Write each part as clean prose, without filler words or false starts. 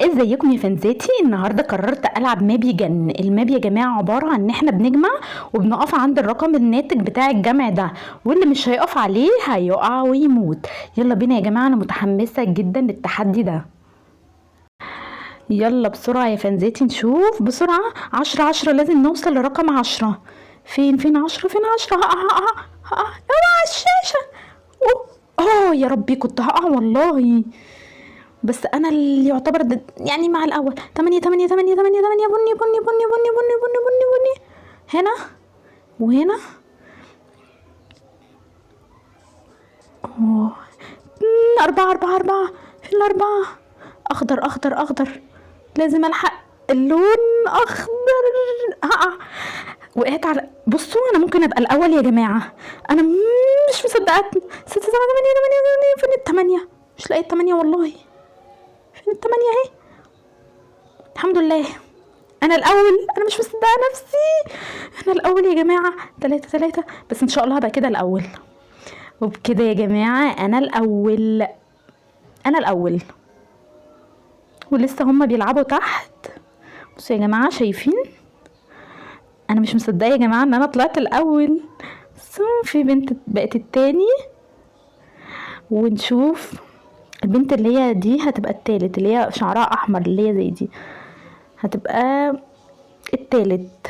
ازيكم يا فنزاتي؟ النهارده قررت العب ماب يجن. الماب يا جماعه عباره عن ان احنا بنجمع وبنقف عند الرقم الناتج بتاع الجمع ده، واللي مش هيقف عليه هيقع ويموت. يلا بينا يا جماعه، انا متحمسه جدا للتحدي ده. يلا بسرعه يا فنزاتي نشوف بسرعه. 10 لازم نوصل لرقم 10. فين 10؟ فين 10؟ اوعى الشاشه. يا ربي كنت هقع والله. بس انا اللي يعتبر يعني مع الاول. 8 بني بني بني بني بني بني بني بني. هنا وهنا. اوه 4 في الأربعة. أخضر. لازم ألحق اللون أخضر. وقعت على، بصوا أنا ممكن أبقى الأول يا جماعة. أنا مش مصدقة. 6 7 8 فين التمانية؟ مش لاقية التمانية والله. فين التمانية اهي؟ الحمد لله انا الاول. انا مش مصدقه نفسي. انا الاول يا جماعه. 3 بس ان شاء الله هبقى كده الاول. وبكده يا جماعه انا الاول. ولسه هما بيلعبوا تحت. بصوا يا جماعه، شايفين؟ انا مش مصدقه يا جماعه ان انا طلعت الاول. في بنت بقت التاني. ونشوف البنت اللي هي دي هتبقى التالت، اللي هي شعرها احمر اللي هي زي دي هتبقى التالت.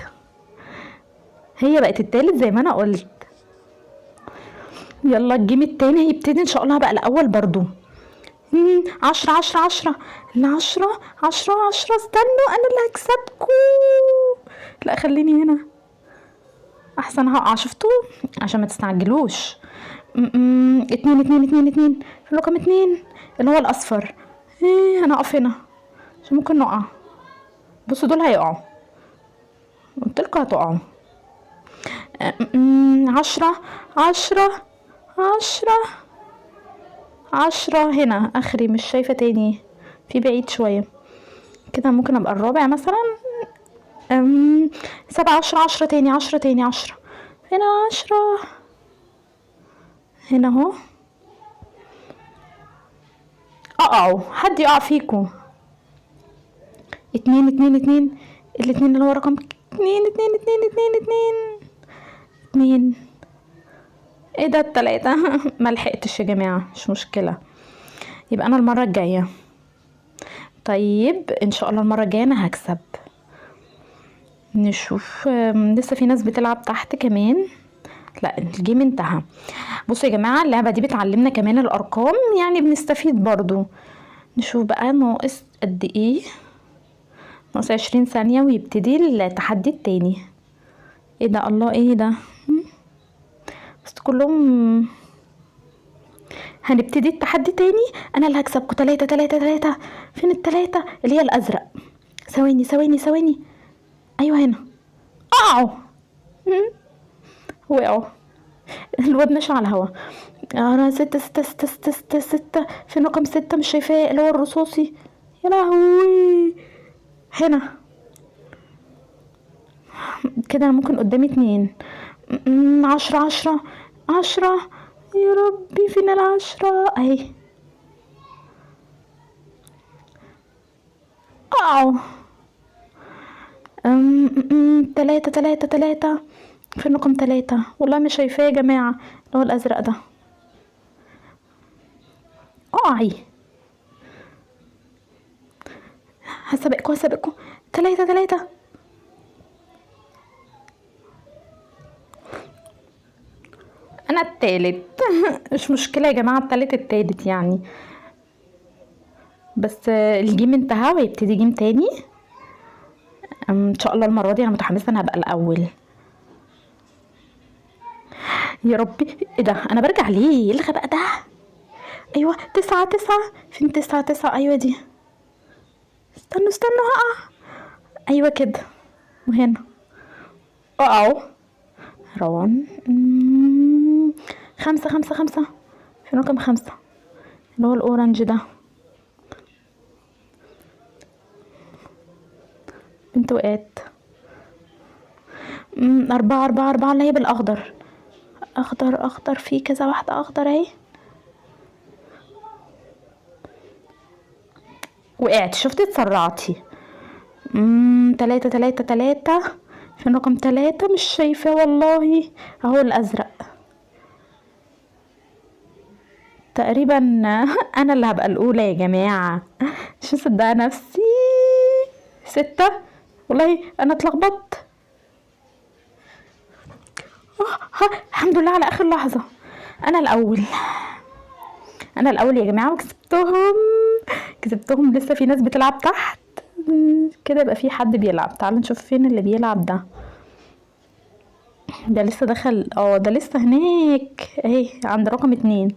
هي بقت التالت زي ما انا قلت. يلا الجيم التاني هيبتدي ان شاء الله هبقى الاول برضو. 10 10 استنوا انا اللي هكسبكم. لا خليني هنا احسن، هقع شفتوا عشان ما تستعجلوش. 2 في رقم 2 اللي هو الاصفر. انا اقف هنا عشان ممكن نقع. بصوا دول هيقعوا، قلتلكوا هتقعوا. 10 هنا اخري، مش شايفة تاني. في بعيد شوية كده، ممكن ابقى الرابع مثلا. 7 10 تاني. 10 هنا 10 هنا اهو. اقعوا، حد يقع فيكو. 2 الاتنين اللي هو رقم 2. ايه ده التلاتة؟ ما لحقتش يا جماعة، مش مشكلة، يبقى انا المرة الجاية. طيب ان شاء الله المرة الجاية انا هكسب. نشوف. لسه في ناس بتلعب تحت كمان. لا الجيم انتهى. بصوا يا جماعة، اللعبة دي بتعلمنا كمان الارقام، يعني بنستفيد برضو. نشوف بقى ناقص قد ايه. ناقص 20 ثانية ويبتدي التحدي التاني. ايه ده؟ الله ايه ده؟ بس كلهم هنبتدي التحدي تاني. انا اللي هكسبكم. 3 فين التلاتة اللي هي الازرق؟ ثواني. ايوه هنا. اقعوا. وقعوا. الواد ماشي على الهوا. انا 6 فين رقم 6؟ مش شايفاه اللي هو الرصاصي. يا لهوي. هنا كده انا ممكن قدامي 2. 10 يا ربي فين 10 اهي. اقعوا. 3 فين رقم 3؟ والله مش شايفاه يا جماعة، اللي هو الازرق ده. اقعي. هسابقكم 3. انا التالت. مش مشكلة يا جماعة، التالت يعني. بس الجيم انتهى ويبتدي جيم تاني. ان شاء الله المرة دي انا متحمسة انا هبقى الاول. يا ربي ايه ده؟ انا برجع ليه؟ ايه الغباء ده؟ ايوه 9 فين 9 ايوه دي. استنوا هقع. ايوه كده. وهنا اقعوا. روان. 5 فين رقم 5 اللي هو الاورنج ده؟ بنت وقعت. 4 اللي هي بالاخضر. اخضر في كذا واحدة اخضر اهي. وقعت، شفتي اتسرعتي. تلاتة تلاتة تلاتة. فين رقم تلاتة؟ مش شايفاه والله. اهو الازرق تقريبا. انا اللي هبقى الاولى يا جماعة، مش مصدقة نفسي. ستة. والله انا اتلخبطت. الحمد لله على اخر لحظة. انا الاول، انا الاول يا جماعة وكسبتهم. كسبتهم. لسه في ناس بتلعب تحت كده، يبقى في حد بيلعب. تعالوا نشوف فين اللي بيلعب ده. ده لسه دخل. ده لسه هناك اهي عند رقم 2.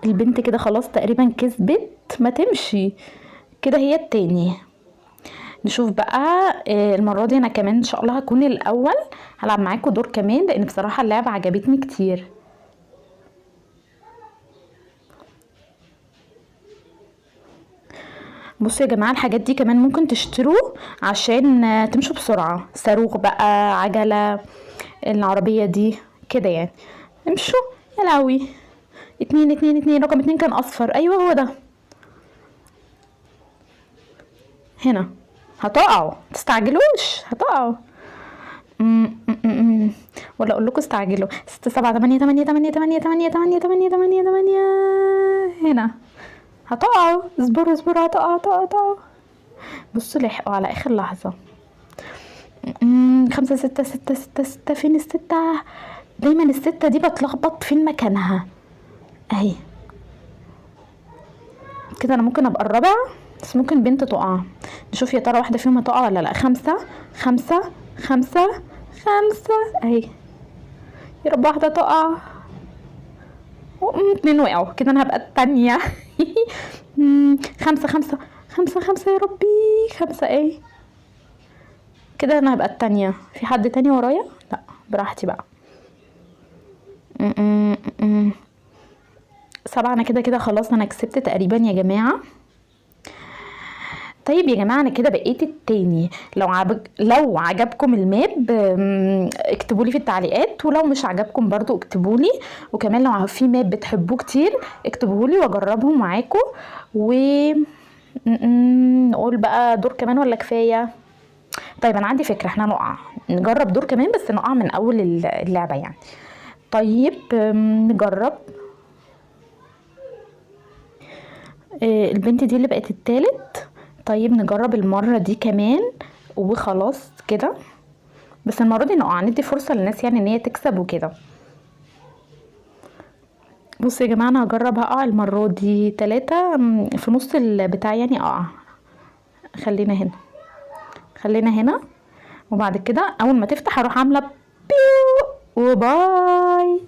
البنت كده خلاص تقريبا كسبت، ما تمشي كده هي التاني. نشوف بقى. المرة دي انا كمان ان شاء الله هكون الاول. هلعب معاكم دور كمان لان بصراحة اللعبة عجبتني كتير. بصوا يا جماعة، الحاجات دي كمان ممكن تشتروه عشان تمشوا بسرعة. صاروخ بقى، عجلة، العربية دي كده يعني. امشوا. يا لهوي. 2 2 2. رقم 2 كان اصفر. ايوه هو ده. هنا. هتقعوا، تستعجلوش، هتقعوا. ولا اقول لكم استعجلوا. 6 7 8 8 8 8 8 8 8 8 8. هنا. هتقعوا، اصبروا اصبروا، هتقعوا. بصوا لحقوا على اخر لحظة. 5 6 6 6 6. فين الستة؟ دايما الستة دي بتلخبط فين مكانها. اهي كده. انا ممكن ابقى الرابع بس ممكن بنت تقع. نشوف يا ترى واحدة فيهم هتقع ولا لا. 5 5 5 5. اهي. يا رب واحدة تقع. 2 وقعوا كده. انا هبقى التانية. 5 5 5 5. يا ربي. 5 ايه كده. انا هبقى التانية. في حد تاني ورايا؟ لا، براحتي بقى. 7. انا كده خلاص. انا كسبت تقريبا يا جماعة. طيب يا جماعة، انا كده بقيت التاني. لو عجبكم الماب اكتبولي في التعليقات، ولو مش عجبكم برضو اكتبولي. وكمان لو في ماب بتحبوه كتير اكتبوهولي واجربهم معاكم. و نقول بقى دور كمان ولا كفاية؟ طيب انا عندي فكرة، احنا نجرب دور كمان بس نقع من اول اللعبة يعني. طيب نجرب. البنت دي اللي بقت التالت. طيب نجرب المرة دي كمان وخلاص كده. بس المرة دي نقع، ندي فرصة للناس يعني ان هي تكسب وكده. بصوا يا جماعة، انا هجرب هقع المرة دي 3 في نص البتاع يعني اقع. خلينا هنا، خلينا هنا. وبعد كده اول ما تفتح هروح عاملة بيو وباي.